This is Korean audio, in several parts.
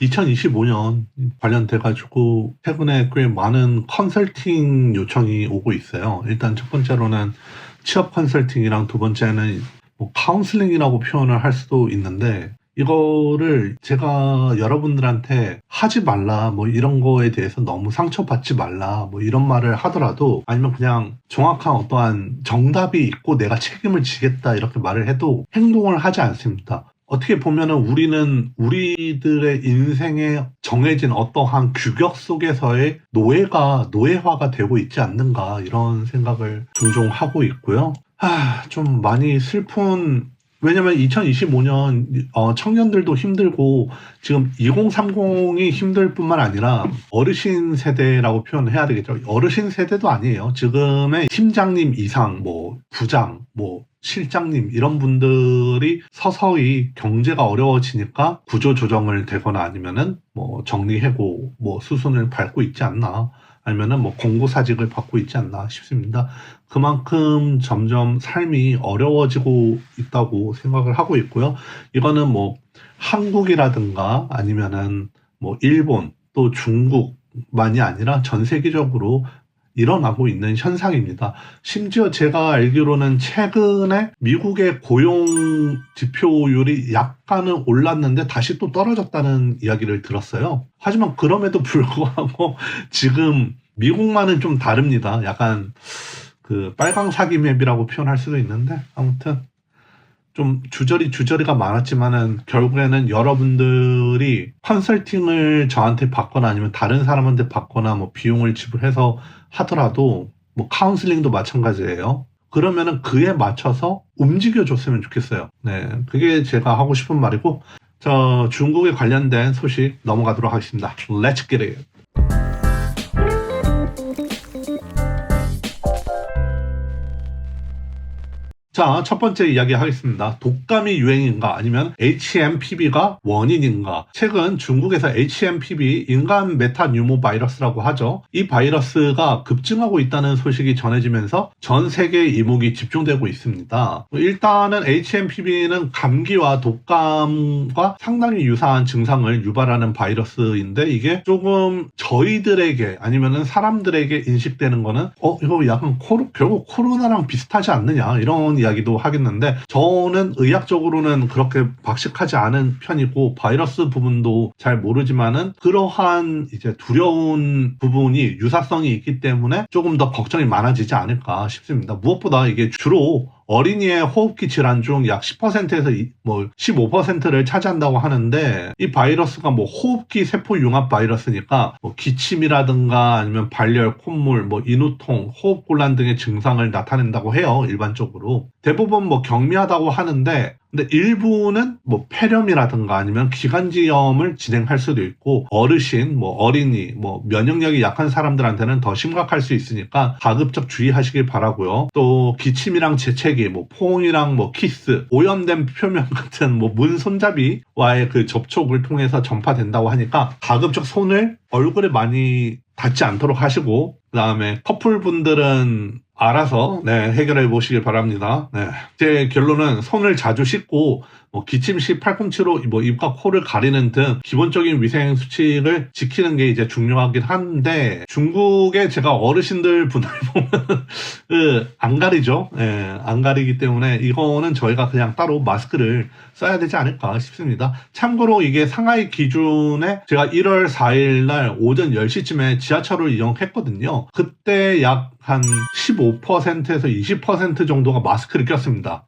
2025년 관련돼가지고 최근에 꽤 많은 컨설팅 요청이 오고 있어요. 일단 첫 번째로는 취업 컨설팅이랑 두 번째는 뭐 카운슬링이라고 표현을 할 수도 있는데 이거를 제가 여러분들한테 하지 말라 뭐 이런 거에 대해서 너무 상처받지 말라 뭐 이런 말을 하더라도 아니면 그냥 정확한 어떠한 정답이 있고 내가 책임을 지겠다 이렇게 말을 해도 행동을 하지 않습니다. 어떻게 보면은 우리는 우리들의 인생에 정해진 어떠한 규격 속에서의 노예화가 되고 있지 않는가 이런 생각을 종종 하고 있고요. 좀 많이 슬픈 왜냐면 2025년 청년들도 힘들고 지금 2030이 힘들 뿐만 아니라 어르신 세대라고 표현해야 되겠죠. 어르신 세대도 아니에요. 지금의 팀장님 이상 뭐 부장 뭐 실장님 이런 분들이 서서히 경제가 어려워지니까 구조조정을 되거나 아니면은 뭐 정리해고 뭐 수순을 밟고 있지 않나 아니면은 뭐 공고사직을 받고 있지 않나 싶습니다. 그만큼 점점 삶이 어려워지고 있다고 생각을 하고 있고요. 이거는 뭐 한국이라든가 아니면은 뭐 일본 또 중국만이 아니라 전 세계적으로 일어나고 있는 현상입니다. 심지어 제가 알기로는 최근에 미국의 고용 지표율이 약간은 올랐는데 다시 또 떨어졌다는 이야기를 들었어요. 하지만 그럼에도 불구하고 지금 미국만은 좀 다릅니다. 약간 그 빨강 사기 맵이라고 표현할 수도 있는데 아무튼 좀 주저리가 많았지만은 결국에는 여러분들이 컨설팅을 저한테 받거나 아니면 다른 사람한테 받거나 뭐 비용을 지불해서 하더라도 뭐 카운슬링도 마찬가지예요. 그러면은 그에 맞춰서 움직여 줬으면 좋겠어요. 네, 그게 제가 하고 싶은 말이고 저 중국에 관련된 소식 넘어가도록 하겠습니다. Let's get it. 자, 첫 번째 이야기 하겠습니다. 독감이 유행인가 아니면 HMPV가 원인인가? 최근 중국에서 HMPV 인간 메타뉴모 바이러스라고 하죠. 이 바이러스가 급증하고 있다는 소식이 전해지면서 전 세계 이목이 집중되고 있습니다. 일단은 HMPV는 감기와 독감과 상당히 유사한 증상을 유발하는 바이러스인데 이게 조금 저희들에게 아니면은 사람들에게 인식되는 거는 이거 약간 결국 코로나랑 비슷하지 않느냐 이런 이야기도 하겠는데 저는 의학적으로는 그렇게 박식하지 않은 편이고 바이러스 부분도 잘 모르지만은 그러한 이제 두려운 부분이 유사성이 있기 때문에 조금 더 걱정이 많아지지 않을까 싶습니다. 무엇보다 이게 주로 어린이의 호흡기 질환 중 약 10%에서 뭐 15%를 차지한다고 하는데 이 바이러스가 뭐 호흡기 세포 융합 바이러스니까 뭐 기침이라든가 아니면 발열, 콧물, 뭐 인후통, 호흡곤란 등의 증상을 나타낸다고 해요. 일반적으로. 대부분 뭐 경미하다고 하는데 근데 일부는 뭐 폐렴이라든가 아니면 기관지염을 진행할 수도 있고 어르신, 뭐 어린이, 뭐 면역력이 약한 사람들한테는 더 심각할 수 있으니까 가급적 주의하시길 바라고요. 또 기침이랑 재채기, 뭐 포옹이랑 뭐 키스, 오염된 표면 같은 뭐 문 손잡이와의 그 접촉을 통해서 전파된다고 하니까 가급적 손을 얼굴에 많이 닿지 않도록 하시고 그다음에 커플분들은 알아서 해결해 보시길 바랍니다. 제 결론은 손을 자주 씻고 뭐 기침 시 팔꿈치로 뭐 입과 코를 가리는 등 기본적인 위생 수칙을 지키는 게 이제 중요하긴 한데 중국의 제가 어르신들 분을 보면 안 가리죠. 안 가리기 때문에 이거는 저희가 그냥 따로 마스크를 써야 되지 않을까 싶습니다. 참고로 이게 상하이 기준에 제가 1월 4일 날 오전 10시쯤에 지하철을 이용했거든요. 그때 약 한 15%에서 20% 정도가 마스크를 꼈습니다.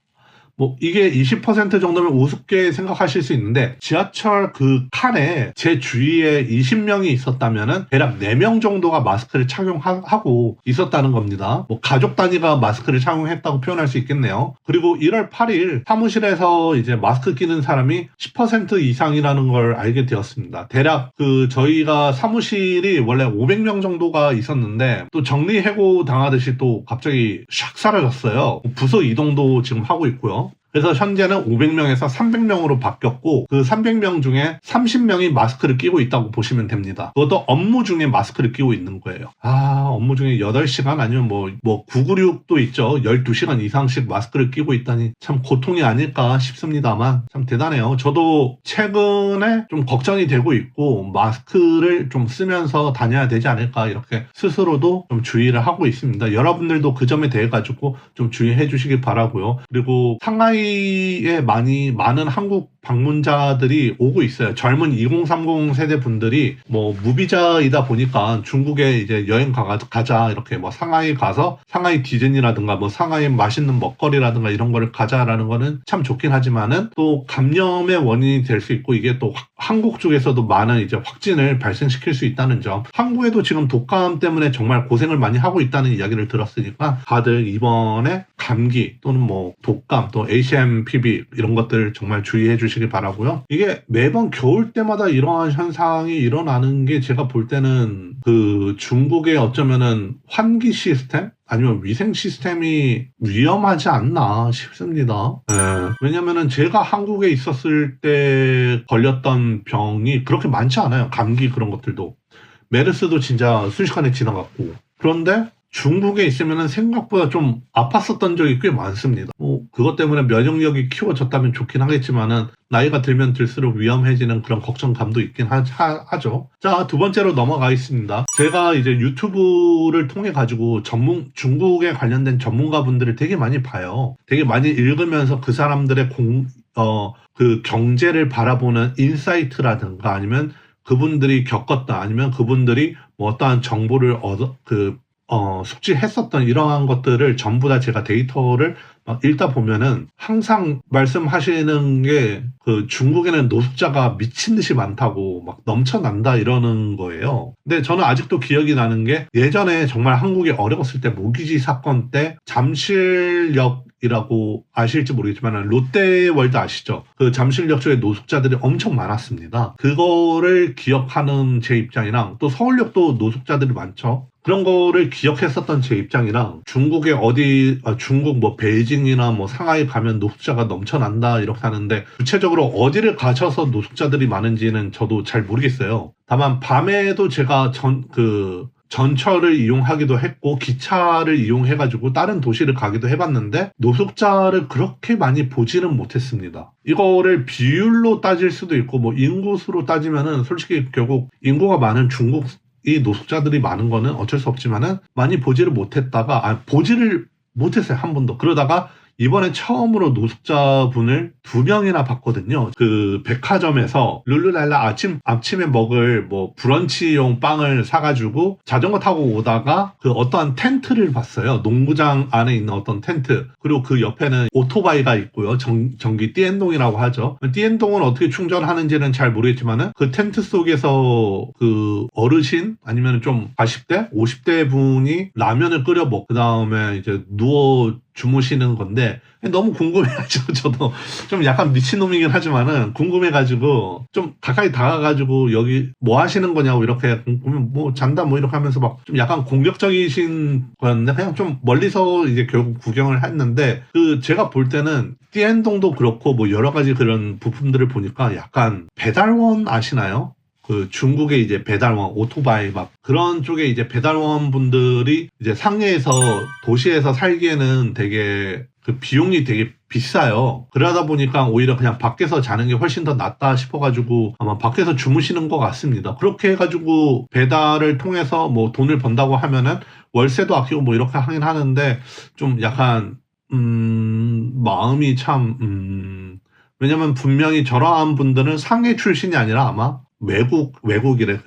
뭐 이게 20% 정도면 우습게 생각하실 수 있는데 지하철 그 칸에 제 주위에 20명이 있었다면은 대략 4명 정도가 마스크를 착용하고 있었다는 겁니다. 뭐 가족 단위가 마스크를 착용했다고 표현할 수 있겠네요. 그리고 1월 8일 사무실에서 이제 마스크 끼는 사람이 10% 이상이라는 걸 알게 되었습니다. 대략 그 저희가 사무실이 원래 500명 정도가 있었는데 또 정리해고 당하듯이 또 갑자기 샥 사라졌어요. 부서 이동도 지금 하고 있고요. 그래서 현재는 500명에서 300명으로 바뀌었고 그 300명 중에 30명이 마스크를 끼고 있다고 보시면 됩니다. 그것도 업무 중에 마스크를 끼고 있는 거예요. 업무 중에 8시간 아니면 뭐 996도 있죠. 12시간 이상씩 마스크를 끼고 있다니 참 고통이 아닐까 싶습니다만 참 대단해요. 저도 최근에 좀 걱정이 되고 있고 마스크를 좀 쓰면서 다녀야 되지 않을까 이렇게 스스로도 좀 주의를 하고 있습니다. 여러분들도 그 점에 대해 가지고 좀 주의해 주시길 바라고요. 그리고 상하이에 많은 한국 방문자들이 오고 있어요. 젊은 2030 세대 분들이 뭐 무비자이다 보니까 중국에 이제 여행 가자 이렇게 뭐 상하이 가서 상하이 디즈니라든가 뭐 상하이 맛있는 먹거리라든가 이런 거를 가자라는 거는 참 좋긴 하지만은 또 감염의 원인이 될 수 있고 이게 또 한국 쪽에서도 많은 이제 확진을 발생시킬 수 있다는 점. 한국에도 지금 독감 때문에 정말 고생을 많이 하고 있다는 이야기를 들었으니까 다들 이번에 감기 또는 뭐 독감 또 HMPV 이런 것들 정말 주의해 주시기 바라고요. 이게 매번 겨울 때마다 이러한 현상이 일어나는 게 제가 볼 때는 그 중국의 어쩌면은 환기 시스템? 아니면 위생 시스템이 위험하지 않나 싶습니다. 왜냐면은 제가 한국에 있었을 때 걸렸던 병이 그렇게 많지 않아요. 감기 그런 것들도. 메르스도 진짜 순식간에 지나갔고. 그런데 중국에 있으면은 생각보다 좀 아팠었던 적이 꽤 많습니다. 뭐 그것 때문에 면역력이 키워졌다면 좋긴 하겠지만은 나이가 들면 들수록 위험해지는 그런 걱정감도 있긴 하죠. 자, 두 번째로 넘어가겠습니다. 제가 이제 유튜브를 통해 가지고 중국에 관련된 전문가분들을 되게 많이 봐요. 되게 많이 읽으면서 그 사람들의 그 경제를 바라보는 인사이트라든가 아니면 그분들이 겪었다 아니면 그분들이 뭐 어떠한 정보를 숙지했었던 이러한 것들을 전부 다 제가 데이터를 막 읽다 보면은 항상 말씀하시는 게 그 중국에는 노숙자가 미친 듯이 많다고 막 넘쳐난다 이러는 거예요. 근데 저는 아직도 기억이 나는 게 예전에 정말 한국이 어려웠을 때 모기지 사건 때 잠실역이라고 아실지 모르겠지만 롯데월드 아시죠? 그 잠실역 쪽에 노숙자들이 엄청 많았습니다. 그거를 기억하는 제 입장이랑 또 서울역도 노숙자들이 많죠. 그런 거를 기억했었던 제 입장이랑 중국 뭐 베이징이나 뭐 상하이 가면 노숙자가 넘쳐난다 이렇게 하는데 구체적으로 어디를 가셔서 노숙자들이 많은지는 저도 잘 모르겠어요. 다만 밤에도 제가 전철을 이용하기도 했고 기차를 이용해가지고 다른 도시를 가기도 해봤는데 노숙자를 그렇게 많이 보지는 못했습니다. 이거를 비율로 따질 수도 있고 뭐 인구수로 따지면은 솔직히 결국 인구가 많은 중국 이 노숙자들이 많은 거는 어쩔 수 없지만은 많이 보지를 못했다가 보지를 못했어요. 한 번도. 그러다가 이번에 처음으로 노숙자분을 2명이나 봤거든요. 그 백화점에서 룰루랄라 아침에 먹을 뭐 브런치용 빵을 사가지고 자전거 타고 오다가 그 어떠한 텐트를 봤어요. 농구장 안에 있는 어떤 텐트. 그리고 그 옆에는 오토바이가 있고요. 전기 띠엔동이라고 하죠. 띠엔동은 어떻게 충전하는지는 잘 모르겠지만은 그 텐트 속에서 그 어르신 아니면 좀 40대, 50대 분이 라면을 끓여 먹고 그 다음에 이제 누워 주무시는 건데 너무 궁금해가지고 저도 좀 약간 미친놈이긴 하지만은 궁금해가지고 좀 가까이 다가가지고 여기 뭐 하시는 거냐고 이렇게 보면 뭐 잔다 뭐 이렇게 하면서 막 좀 약간 공격적이신 거였는데 그냥 좀 멀리서 이제 결국 구경을 했는데 그 제가 볼 때는 띠엔동도 그렇고 뭐 여러 가지 그런 부품들을 보니까 약간 배달원 아시나요? 그 중국의 이제 배달원, 오토바이 막 그런 쪽에 이제 배달원 분들이 이제 상해에서 도시에서 살기에는 되게 그 비용이 되게 비싸요. 그러다 보니까 오히려 그냥 밖에서 자는 게 훨씬 더 낫다 싶어가지고 아마 밖에서 주무시는 것 같습니다. 그렇게 해가지고 배달을 통해서 뭐 돈을 번다고 하면은 월세도 아끼고 뭐 이렇게 하긴 하는데 좀 약간 마음이 참 왜냐면 분명히 저러한 분들은 상해 출신이 아니라 아마 외국이래.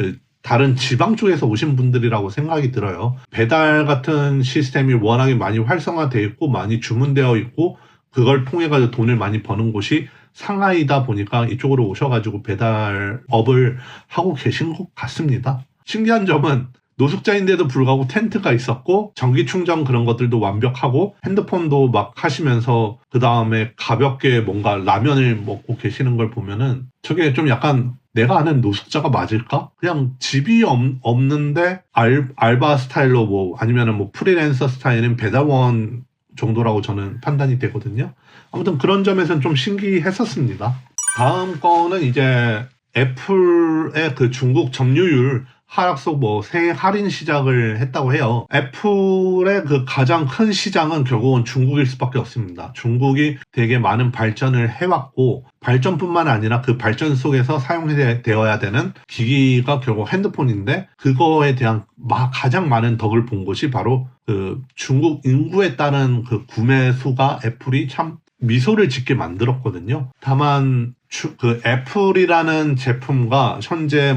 다른 지방 쪽에서 오신 분들이라고 생각이 들어요. 배달 같은 시스템이 워낙에 많이 활성화되어 있고 많이 주문되어 있고 그걸 통해 가지고 돈을 많이 버는 곳이 상하이다 보니까 이쪽으로 오셔가지고 배달업을 하고 계신 것 같습니다. 신기한 점은 노숙자인데도 불구하고 텐트가 있었고 전기 충전 그런 것들도 완벽하고 핸드폰도 막 하시면서 그 다음에 가볍게 뭔가 라면을 먹고 계시는 걸 보면은 저게 좀 약간 내가 아는 노숙자가 맞을까? 그냥 집이 없는데 알바 스타일로 뭐 아니면은 뭐 프리랜서 스타일인 배달원 정도라고 저는 판단이 되거든요. 아무튼 그런 점에서는 좀 신기했었습니다. 다음 거는 이제 애플의 그 중국 점유율 하락속 새 할인 시작을 했다고 해요. 애플의 그 가장 큰 시장은 결국은 중국일 수밖에 없습니다. 중국이 되게 많은 발전을 해왔고, 발전뿐만 아니라 그 발전 속에서 사용되어야 되는 기기가 결국 핸드폰인데, 그거에 대한 가장 많은 덕을 본 것이 바로 그 중국 인구에 따른 그 구매 수가 애플이 참 미소를 짓게 만들었거든요. 다만 그 애플이라는 제품과 현재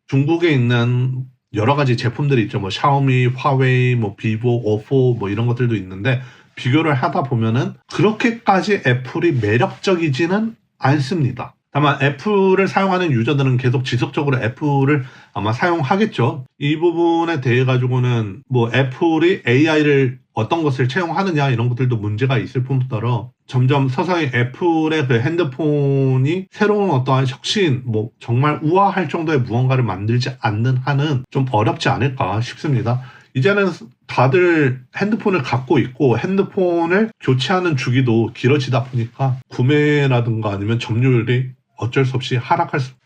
중국에 있는 여러 가지 제품들이 있죠. 샤오미, 화웨이, 비보, 오포 이런 것들도 있는데, 비교를 하다 보면은 그렇게까지 애플이 매력적이지는 않습니다. 다만 애플을 사용하는 유저들은 계속 지속적으로 애플을 아마 사용하겠죠. 이 부분에 대해 가지고는 애플이 AI를 어떤 것을 채용하느냐 이런 것들도 문제가 있을 뿐더러 점점 서서히 애플의 그 핸드폰이 새로운 어떠한 혁신, 정말 우아할 정도의 무언가를 만들지 않는 한은 좀 어렵지 않을까 싶습니다. 이제는 다들 핸드폰을 갖고 있고 핸드폰을 교체하는 주기도 길어지다 보니까 구매라든가 아니면 점유율이 어쩔 수 없이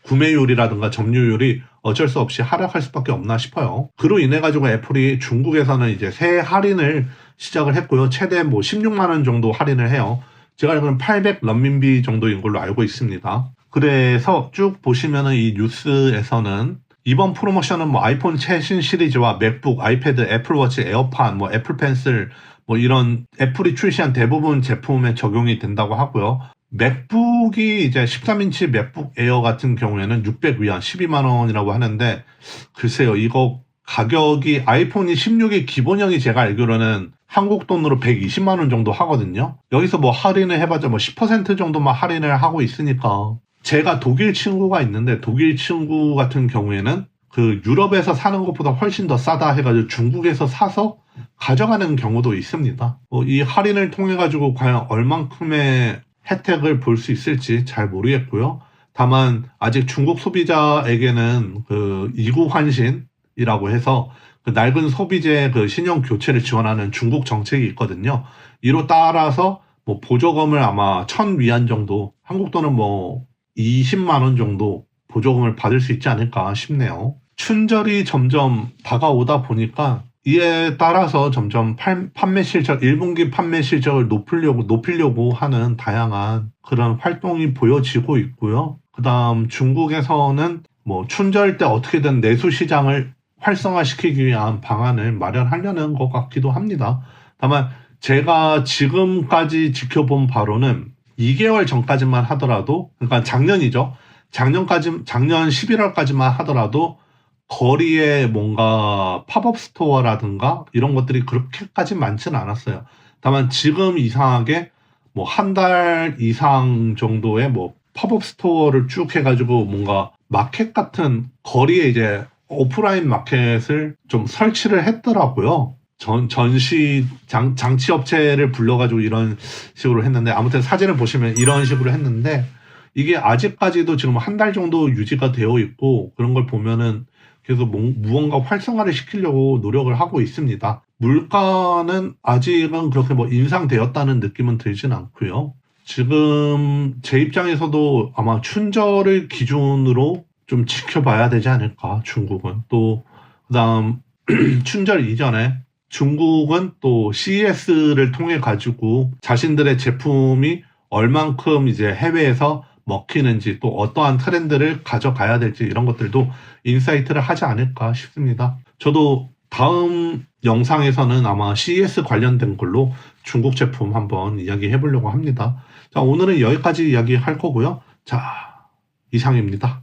구매율이라든가 점유율이 어쩔 수 없이 하락할 수밖에 없나 싶어요. 그로 인해 가지고 애플이 중국에서는 이제 새 할인을 시작을 했고요. 최대 16만 원 정도 할인을 해요. 제가 알기로는 800 런민비 정도인 걸로 알고 있습니다. 그래서 쭉 보시면은 이 뉴스에서는 이번 프로모션은 아이폰 최신 시리즈와 맥북, 아이패드, 애플워치, 에어팟, 애플 펜슬 이런 애플이 출시한 대부분 제품에 적용이 된다고 하고요. 맥북이 이제 13인치 맥북 에어 같은 경우에는 600위안 12만 원이라고 하는데, 글쎄요, 이거 가격이 아이폰이 16이 기본형이 제가 알기로는 한국 돈으로 120만 원 정도 하거든요. 여기서 할인을 해봤자 10% 정도만 할인을 하고 있으니까, 제가 독일 친구가 있는데 독일 친구 같은 경우에는 그 유럽에서 사는 것보다 훨씬 더 싸다 해가지고 중국에서 사서 가져가는 경우도 있습니다. 이 할인을 통해 가지고 과연 얼만큼의 혜택을 볼 수 있을지 잘 모르겠고요. 다만 아직 중국 소비자에게는 그 이구환신이라고 해서 그 낡은 소비재 그 신용 교체를 지원하는 중국 정책이 있거든요. 이로 따라서 보조금을 아마 1,000위안 정도, 한국 돈은 20만 원 정도 보조금을 받을 수 있지 않을까 싶네요. 춘절이 점점 다가오다 보니까 이에 따라서 점점 판매 실적, 1분기 판매 실적을 높이려고 하는 다양한 그런 활동이 보여지고 있고요. 그 다음 중국에서는 춘절 때 어떻게든 내수 시장을 활성화시키기 위한 방안을 마련하려는 것 같기도 합니다. 다만 제가 지금까지 지켜본 바로는 2개월 전까지만 하더라도, 그러니까 작년이죠. 작년 11월까지만 하더라도 거리에 뭔가 팝업 스토어라든가 이런 것들이 그렇게까지 많지는 않았어요. 다만 지금 이상하게 한 달 이상 정도의 팝업 스토어를 쭉 해가지고 뭔가 마켓 같은 거리에 이제 오프라인 마켓을 좀 설치를 했더라고요. 장치 업체를 불러가지고 이런 식으로 했는데, 아무튼 사진을 보시면 이런 식으로 했는데, 이게 아직까지도 지금 한 달 정도 유지가 되어 있고, 그런 걸 보면은 계속 무언가 활성화를 시키려고 노력을 하고 있습니다. 물가는 아직은 그렇게 인상되었다는 느낌은 들진 않고요. 지금 제 입장에서도 아마 춘절을 기준으로 좀 지켜봐야 되지 않을까, 중국은. 또 그다음 춘절 이전에 중국은 또 CES를 통해 가지고 자신들의 제품이 얼만큼 이제 해외에서 먹히는지, 또 어떠한 트렌드를 가져가야 될지 이런 것들도 인사이트를 하지 않을까 싶습니다. 저도 다음 영상에서는 아마 CES 관련된 걸로 중국 제품 한번 이야기해 보려고 합니다. 자, 오늘은 여기까지 이야기할 거고요. 자, 이상입니다.